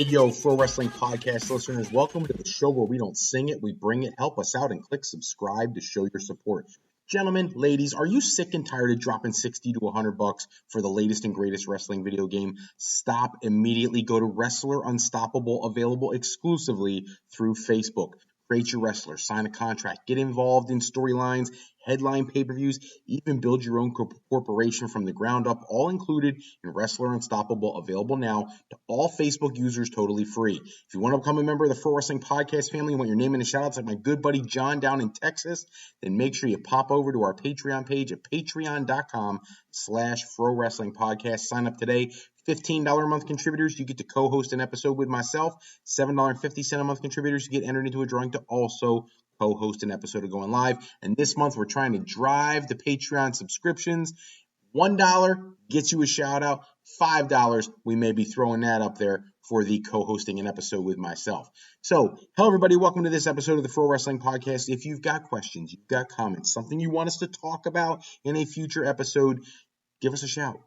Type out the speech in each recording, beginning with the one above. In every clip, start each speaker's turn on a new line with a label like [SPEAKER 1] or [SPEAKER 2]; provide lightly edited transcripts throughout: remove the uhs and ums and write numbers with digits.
[SPEAKER 1] Yo, Pro Wrestling Podcast listeners, welcome to the show where we don't sing it, we bring it. Help us out and click subscribe to show your support. Gentlemen, ladies, are you sick and tired of dropping $60 to $100 for the latest and greatest wrestling video game? Stop immediately. Go to Wrestler Unstoppable, available exclusively through Facebook. Create your wrestler, sign a contract, get involved in storylines, headline pay-per-views, even build your own corporation from the ground up, all included in Wrestler Unstoppable, available now to all Facebook users, totally free. If you want to become a member of the Pro Wrestling Podcast family and want your name in the shout-outs like my good buddy John down in Texas, then make sure you pop over to our Patreon page at patreon.com/Pro Wrestling Podcast. Sign up today. $15 a month contributors, you get to co-host an episode with myself. $7.50 a month contributors, you get entered into a drawing to also co-host an episode of Going Live. And this month, we're trying to drive the Patreon subscriptions. $1 gets you a shout-out. $5, we may be throwing that up there for the co-hosting an episode with myself. So, hello everybody, welcome to this episode of the Pro Wrestling Podcast. If you've got questions, you've got comments, something you want us to talk about in a future episode, give us a shout.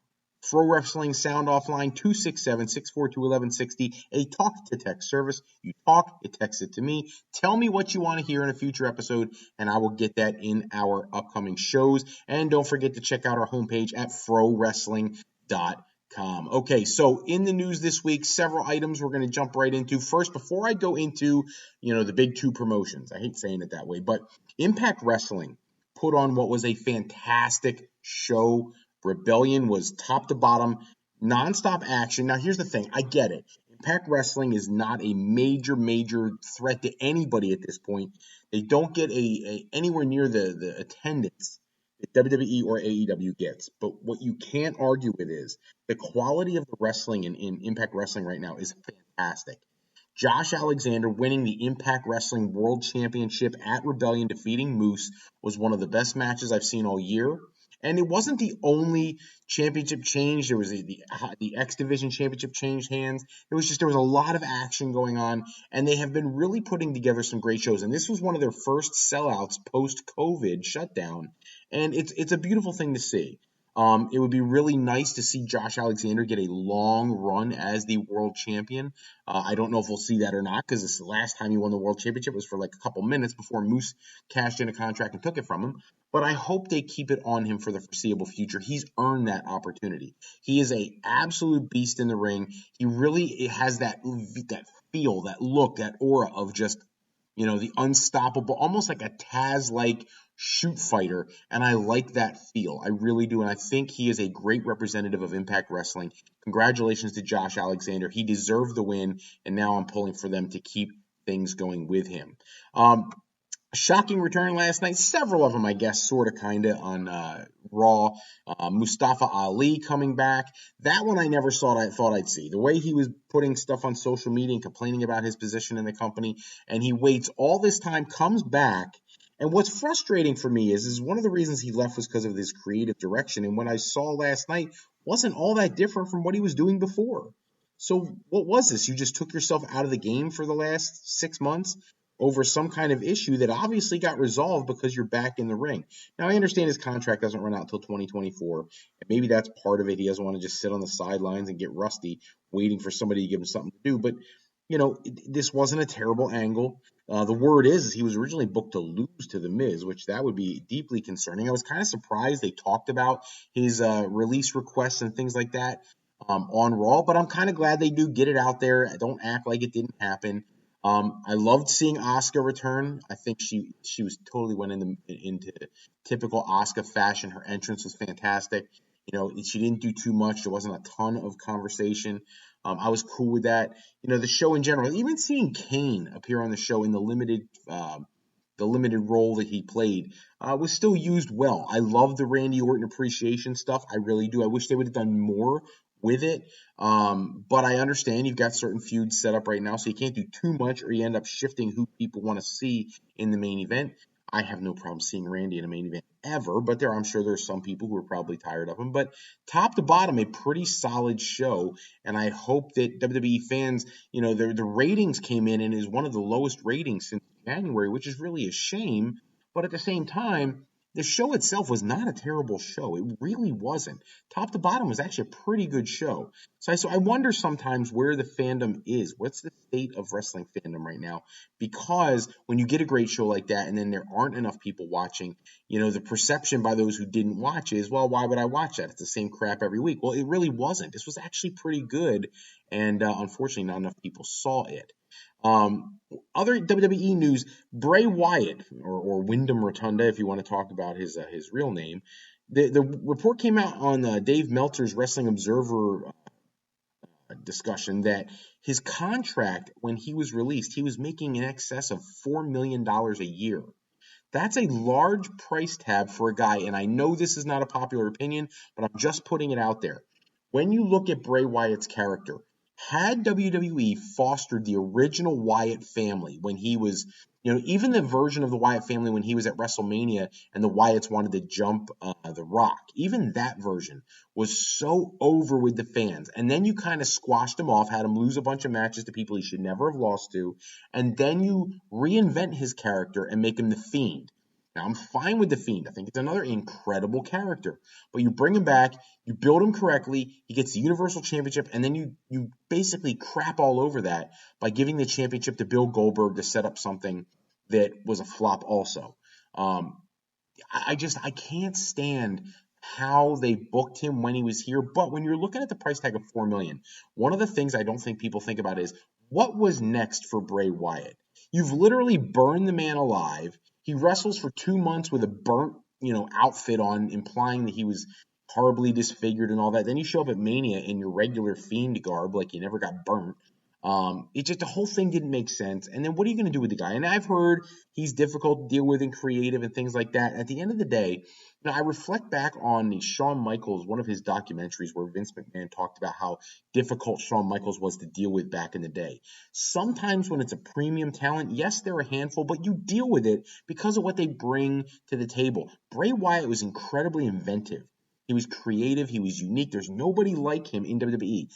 [SPEAKER 1] Pro Wrestling Sound Offline 267-642-1160, a talk-to-text service. You talk, it texts it to me. Tell me what you want to hear in a future episode, and I will get that in our upcoming shows. And don't forget to check out our homepage at frowrestling.com. Okay, so in the news this week, several items we're going to jump right into. First, before I go into, the big two promotions, I hate saying it that way, but Impact Wrestling put on what was a fantastic show. Rebellion was top to bottom, nonstop action. Now, here's the thing. I get it. Impact Wrestling is not a major threat to anybody at this point. They don't get anywhere near the attendance that WWE or AEW gets. But what you can't argue with is the quality of the wrestling in Impact Wrestling right now is fantastic. Josh Alexander winning the Impact Wrestling World Championship at Rebellion, defeating Moose, was one of the best matches I've seen all year. And it wasn't the only championship change. There was the X Division championship changed hands. There was a lot of action going on, and they have been really putting together some great shows. And this was one of their first sellouts post-COVID shutdown, and it's a beautiful thing to see. It would be really nice to see Josh Alexander get a long run as the world champion. I don't know if we'll see that or not, because the last time he won the world championship was for like a couple minutes before Moose cashed in a contract and took it from him. But I hope they keep it on him for the foreseeable future. He's earned that opportunity. He is an absolute beast in the ring. He really has that feel, that look, that aura of just, the unstoppable, almost like a Taz-like shoot fighter, and I like that feel. I really do, and I think he is a great representative of Impact Wrestling. Congratulations to Josh Alexander. He deserved the win, and now I'm pulling for them to keep things going with him. Shocking return last night. Several of them, I guess, sort of, kind of, on Raw. Mustafa Ali coming back. That one I never thought I'd see. The way he was putting stuff on social media and complaining about his position in the company, and he waits all this time, comes back. And what's frustrating for me is one of the reasons he left was because of his creative direction. And what I saw last night wasn't all that different from what he was doing before. So what was this? You just took yourself out of the game for the last 6 months over some kind of issue that obviously got resolved because you're back in the ring. Now, I understand his contract doesn't run out until 2024, and maybe that's part of it. He doesn't want to just sit on the sidelines and get rusty waiting for somebody to give him something to do. But, this wasn't a terrible angle. The word is he was originally booked to lose to The Miz, which that would be deeply concerning. I was kind of surprised they talked about his release requests and things like that on Raw, but I'm kind of glad they do get it out there. Don't act like it didn't happen. I loved seeing Asuka return. I think she was totally went into typical Asuka fashion. Her entrance was fantastic. She didn't do too much. There wasn't a ton of conversation. I was cool with that. The show in general, even seeing Kane appear on the show in the limited role that he played, was still used well. I love the Randy Orton appreciation stuff. I really do. I wish they would have done more with it. But I understand you've got certain feuds set up right now, so you can't do too much or you end up shifting who people want to see in the main event. I have no problem seeing Randy in a main event ever, but I'm sure there's some people who are probably tired of him. But top to bottom, a pretty solid show, and I hope that WWE fans, the ratings came in and is one of the lowest ratings since January, which is really a shame. But at the same time, the show itself was not a terrible show. It really wasn't. Top to bottom was actually a pretty good show. So I wonder sometimes where the fandom is. What's the state of wrestling fandom right now? Because when you get a great show like that and then there aren't enough people watching, the perception by those who didn't watch is, well, why would I watch that? It's the same crap every week. Well, it really wasn't. This was actually pretty good, and unfortunately not enough people saw it. Other WWE news, Bray Wyatt, or Wyndham Rotunda, if you want to talk about his real name. The report came out on Dave Meltzer's Wrestling Observer discussion that his contract, when he was released, he was making in excess of $4 million a year. That's a large price tag for a guy, and I know this is not a popular opinion, but I'm just putting it out there. When you look at Bray Wyatt's character, had WWE fostered the original Wyatt family when he was, even the version of the Wyatt family when he was at WrestleMania and the Wyatts wanted to jump The Rock, even that version was so over with the fans. And then you kind of squashed him off, had him lose a bunch of matches to people he should never have lost to, and then you reinvent his character and make him the Fiend. Now, I'm fine with the Fiend. I think it's another incredible character. But you bring him back, you build him correctly, he gets the Universal Championship, and then you basically crap all over that by giving the championship to Bill Goldberg to set up something that was a flop also. I can't stand how they booked him when he was here. But when you're looking at the price tag of $4 million, one of the things I don't think people think about is what was next for Bray Wyatt. You've literally burned the man alive. He wrestles for 2 months with a burnt, outfit on, implying that he was horribly disfigured and all that. Then you show up at Mania in your regular Fiend garb, like you never got burnt. The whole thing didn't make sense. And then what are you going to do with the guy? And I've heard he's difficult to deal with and creative and things like that. At the end of the day, I reflect back on the Shawn Michaels, one of his documentaries where Vince McMahon talked about how difficult Shawn Michaels was to deal with back in the day. Sometimes when it's a premium talent, yes, they're a handful, but you deal with it because of what they bring to the table. Bray Wyatt was incredibly inventive. He was creative. He was unique. There's nobody like him in WWE.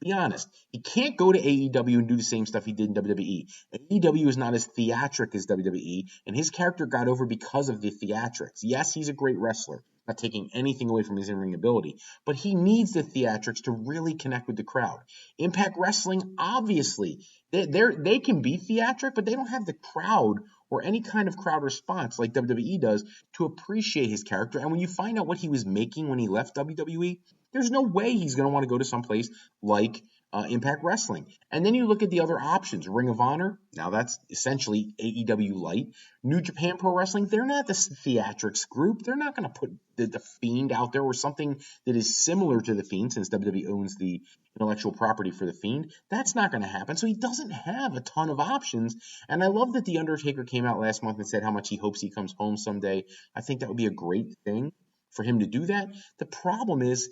[SPEAKER 1] Be honest, he can't go to AEW and do the same stuff he did in WWE. AEW is not as theatric as WWE, and his character got over because of the theatrics. Yes, he's a great wrestler, not taking anything away from his in-ring ability, but he needs the theatrics to really connect with the crowd. Impact Wrestling, obviously, they can be theatric, but they don't have the crowd or any kind of crowd response like WWE does to appreciate his character. And when you find out what he was making when he left WWE, there's no way he's going to want to go to someplace like Impact Wrestling. And then you look at the other options. Ring of Honor, now that's essentially AEW Light. New Japan Pro Wrestling, they're not the theatrics group. They're not going to put the Fiend out there or something that is similar to the Fiend, since WWE owns the intellectual property for the Fiend. That's not going to happen. So he doesn't have a ton of options. And I love that The Undertaker came out last month and said how much he hopes he comes home someday. I think that would be a great thing for him to do that. The problem is,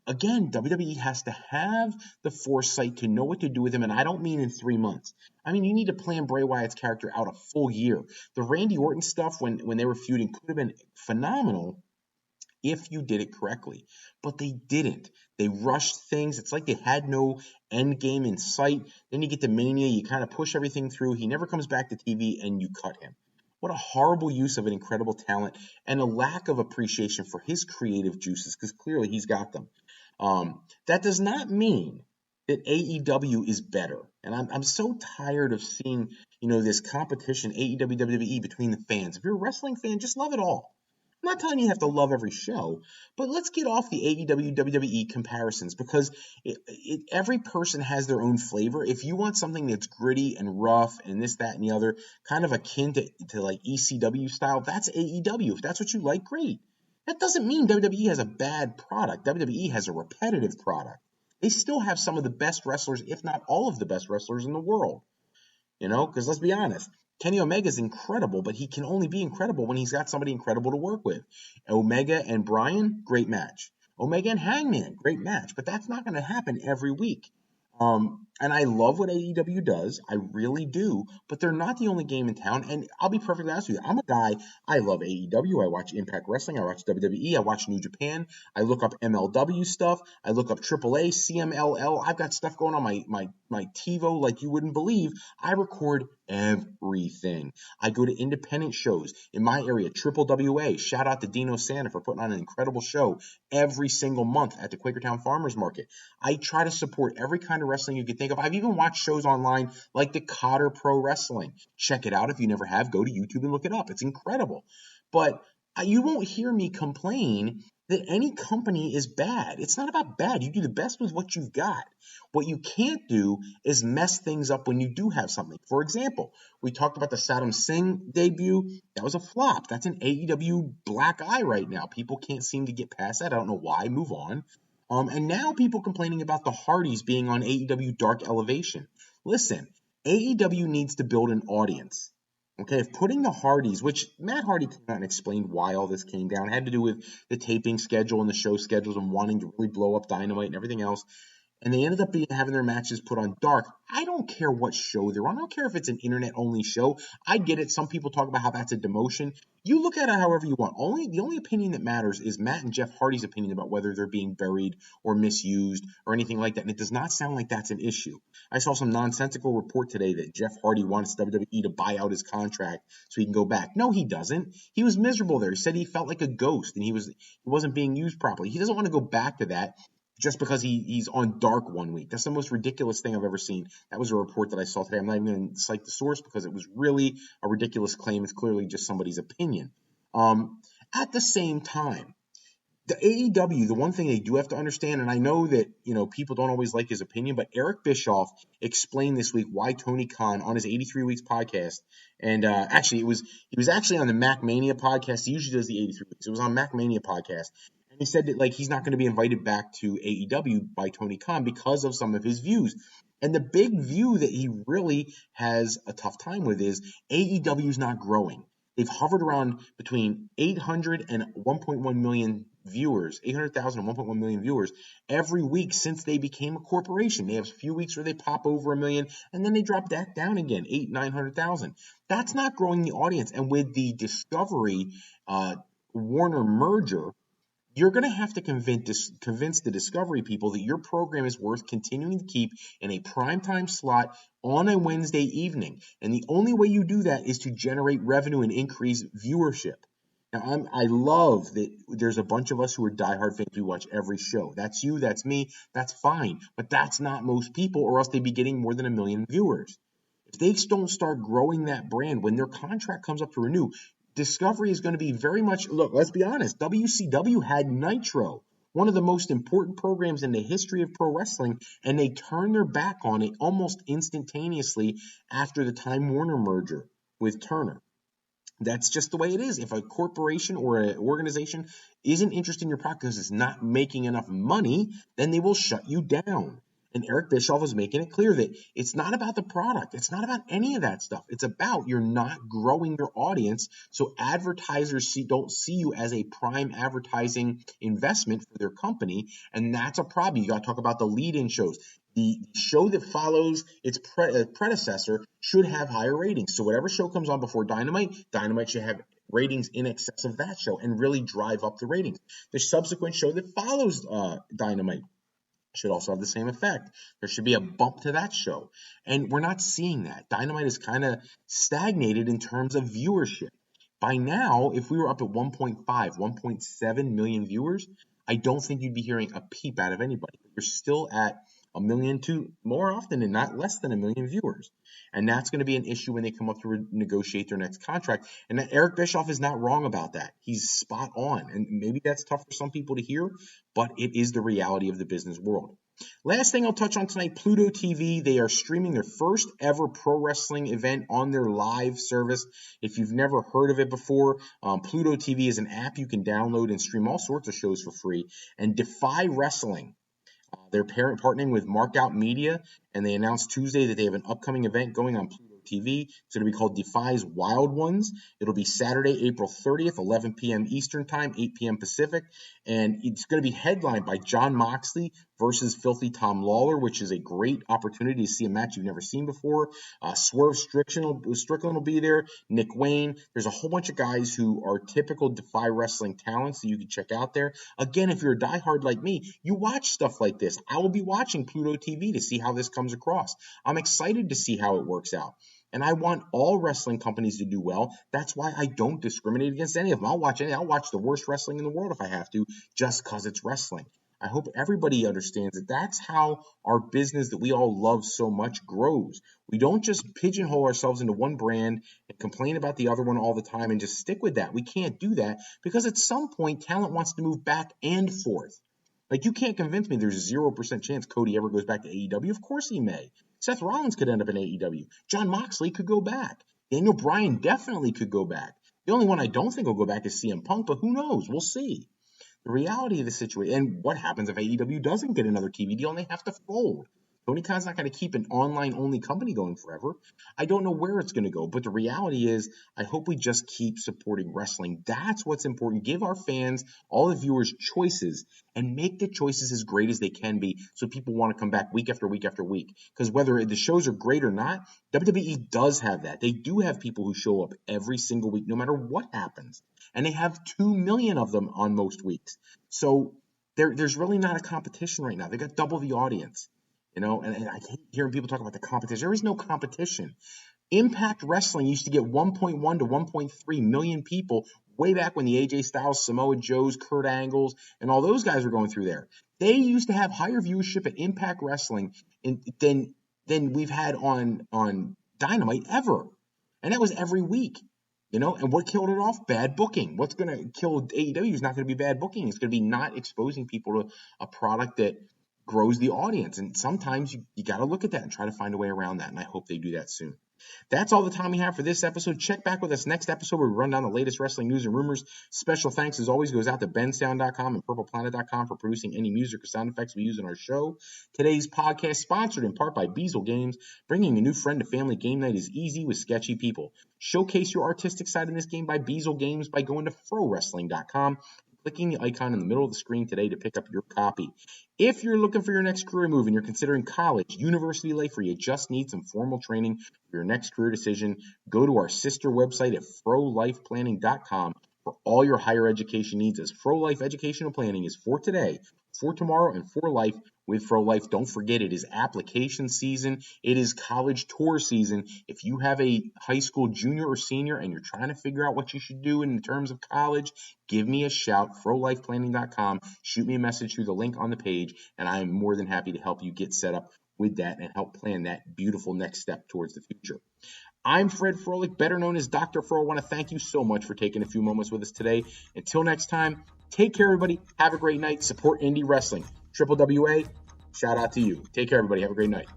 [SPEAKER 1] again, WWE has to have the foresight to know what to do with him, and I don't mean in 3 months. I mean, you need to plan Bray Wyatt's character out a full year. The Randy Orton stuff when they were feuding could have been phenomenal if you did it correctly, but they didn't. They rushed things. It's like they had no end game in sight. Then you get to Mania, you kind of push everything through. He never comes back to TV, and you cut him. What a horrible use of an incredible talent and a lack of appreciation for his creative juices, because clearly he's got them. That does not mean that AEW is better. And I'm so tired of seeing, this competition, AEW, WWE, between the fans. If you're a wrestling fan, just love it all. I'm not telling you have to love every show, but let's get off the AEW, WWE comparisons, because every person has their own flavor. If you want something that's gritty and rough and this, that, and the other, kind of akin to like ECW style, that's AEW. If that's what you like, great. That doesn't mean WWE has a bad product. WWE has a repetitive product. They still have some of the best wrestlers, if not all of the best wrestlers in the world. Because let's be honest, Kenny Omega is incredible, but he can only be incredible when he's got somebody incredible to work with. Omega and Bryan, great match. Omega and Hangman, great match, but that's not going to happen every week. And I love what AEW does. I really do. But they're not the only game in town. And I'll be perfectly honest with you. I'm a guy, I love AEW. I watch Impact Wrestling. I watch WWE. I watch New Japan. I look up MLW stuff. I look up AAA, CMLL. I've got stuff going on my TiVo like you wouldn't believe. I record everything. I go to independent shows in my area, Triple WA. Shout out to Dino Santa for putting on an incredible show every single month at the Quakertown Farmers Market. I try to support every kind of wrestling you can think of. I've even watched shows online like the Cotter Pro Wrestling. Check it out if you never have. Go to YouTube and look it up. It's incredible. But you won't hear me complain that any company is bad. It's not about bad. You do the best with what you've got. What you can't do is mess things up when you do have something. For example, we talked about the Saddam Singh debut. That was a flop. That's an AEW black eye right now. People can't seem to get past that. I don't know why. Move on. And now people complaining about the Hardys being on AEW Dark Elevation. Listen, AEW needs to build an audience. Okay, if putting the Hardys, which Matt Hardy came out and explained why all this came down, it had to do with the taping schedule and the show schedules and wanting to really blow up Dynamite and everything else. And they ended up having their matches put on Dark. I don't care what show they're on. I don't care if it's an internet-only show. I get it. Some people talk about how that's a demotion. You look at it however you want. The only opinion that matters is Matt and Jeff Hardy's opinion about whether they're being buried or misused or anything like that. And it does not sound like that's an issue. I saw some nonsensical report today that Jeff Hardy wants WWE to buy out his contract so he can go back. No, he doesn't. He was miserable there. He said he felt like a ghost and he wasn't being used properly. He doesn't want to go back to that just because he's on Dark one week. That's the most ridiculous thing I've ever seen. That was a report that I saw today. I'm not even going to cite the source because it was really a ridiculous claim. It's clearly just somebody's opinion. At the same time, the AEW, the one thing they do have to understand, and I know that people don't always like his opinion, but Eric Bischoff explained this week why Tony Khan on his 83 Weeks podcast, and actually he was actually on the MacMania podcast. He usually does the 83 Weeks. It was on MacMania podcast. He said that he's not going to be invited back to AEW by Tony Khan because of some of his views. And the big view that he really has a tough time with is AEW is not growing. They've hovered around between 800 and 1.1 million viewers, 800,000 and 1.1 million viewers every week since they became a corporation. They have a few weeks where they pop over 1 million and then they drop that down again, 900,000. That's not growing the audience. And with the Discovery Warner merger, you're going to have to convince the Discovery people that your program is worth continuing to keep in a primetime slot on a Wednesday evening. And the only way you do that is to generate revenue and increase viewership. Now, I love that there's a bunch of us who are diehard fans who watch every show. That's you, that's me, that's fine. But that's not most people, or else they'd be getting more than 1 million viewers. If they don't start growing that brand when their contract comes up to renew, Discovery is going to be very much, look, let's be honest, WCW had Nitro, one of the most important programs in the history of pro wrestling, and they turned their back on it almost instantaneously after the Time Warner merger with Turner. That's just the way it is. If a corporation or an organization isn't interested in your product because it's not making enough money, then they will shut you down. And Eric Bischoff is making it clear that it's not about the product. It's not about any of that stuff. It's about you're not growing your audience, so advertisers don't see you as a prime advertising investment for their company, and that's a problem. You got to talk about the lead-in shows. The show that follows its predecessor should have higher ratings. So whatever show comes on before Dynamite should have ratings in excess of that show and really drive up the ratings. The subsequent show that follows Dynamite should also have the same effect. There should be a bump to that show. And we're not seeing that. Dynamite is kind of stagnated in terms of viewership. By now, if we were up at 1.5, 1.7 million viewers, I don't think you'd be hearing a peep out of anybody. You're still at 1 million to more often than not less than 1 million viewers. And that's going to be an issue when they come up to negotiate their next contract. And Eric Bischoff is not wrong about that. He's spot on. And maybe that's tough for some people to hear, but it is the reality of the business world. Last thing I'll touch on tonight, Pluto TV. They are streaming their first ever pro wrestling event on their live service. If you've never heard of it before, Pluto TV is an app you can download and stream all sorts of shows for free. And Defy Wrestling, they're partnering with Markout Media, and they announced Tuesday that they have an upcoming event going on Pluto TV. It's going to be called Defy's Wild Ones. It'll be Saturday, April 30th, 11 p.m. Eastern Time, 8 p.m. Pacific. And it's going to be headlined by Jon Moxley versus Filthy Tom Lawler, which is a great opportunity to see a match you've never seen before. Swerve Strickland will be there. Nick Wayne. There's a whole bunch of guys who are typical Defy Wrestling talents that you can check out there. Again, if you're a diehard like me, you watch stuff like this. I will be watching Pluto TV to see how this comes across. I'm excited to see how it works out. And I want all wrestling companies to do well. That's why I don't discriminate against any of them. I'll watch the worst wrestling in the world if I have to, just because it's wrestling. I hope everybody understands that that's how our business that we all love so much grows. We don't just pigeonhole ourselves into one brand and complain about the other one all the time and just stick with that. We can't do that because at some point, talent wants to move back and forth. Like, you can't convince me there's a 0% chance Cody ever goes back to AEW. Of course he may. Seth Rollins could end up in AEW. Jon Moxley could go back. Daniel Bryan definitely could go back. The only one I don't think will go back is CM Punk, but who knows? We'll see. The reality of the situation, and what happens if AEW doesn't get another TV deal and they have to fold? Tony Khan's not going to keep an online-only company going forever. I don't know where it's going to go, but the reality is I hope we just keep supporting wrestling. That's what's important. Give our fans, all the viewers, choices and make the choices as great as they can be so people want to come back week after week after week. Because whether the shows are great or not, WWE does have that. They do have people who show up every single week, no matter what happens. And they have 2 million of them on most weeks. So there's really not a competition right now. They got double the audience. And I hate hearing people talk about the competition. There is no competition. Impact Wrestling used to get 1.1 to 1.3 million people way back when the AJ Styles, Samoa Joes, Kurt Angles, and all those guys were going through there. They used to have higher viewership at Impact Wrestling than we've had on Dynamite ever. And that was every week. And what killed it off? Bad booking. What's going to kill AEW is not going to be bad booking. It's going to be not exposing people to a product that grows the audience. And sometimes you got to look at that and try to find a way around that. And I hope they do that soon. That's all the time we have for this episode. Check back with us next episode where we run down the latest wrestling news and rumors. Special thanks, as always, goes out to bensound.com and purpleplanet.com for producing any music or sound effects we use in our show. Today's podcast sponsored in part by Beazle Games. Bringing a new friend to family game night is easy with sketchy people. Showcase your artistic side in this game by Beazle Games by going to frowrestling.com. Clicking the icon in the middle of the screen today to pick up your copy. If you're looking for your next career move and you're considering college, university life, or you just need some formal training for your next career decision, go to our sister website at frolifeplanning.com for all your higher education needs, as Fro Life Educational Planning is for today, for tomorrow, and for life with Fro Life. Don't forget, it is application season. It is college tour season. If you have a high school junior or senior and you're trying to figure out what you should do in terms of college, give me a shout, frolifeplanning.com. Shoot me a message through the link on the page, and I am more than happy to help you get set up with that and help plan that beautiful next step towards the future. I'm Fred Froelich, better known as Dr. Fro. I want to thank you so much for taking a few moments with us today. Until next time, take care, everybody. Have a great night. Support indie wrestling. Triple WA, shout out to you. Take care, everybody. Have a great night.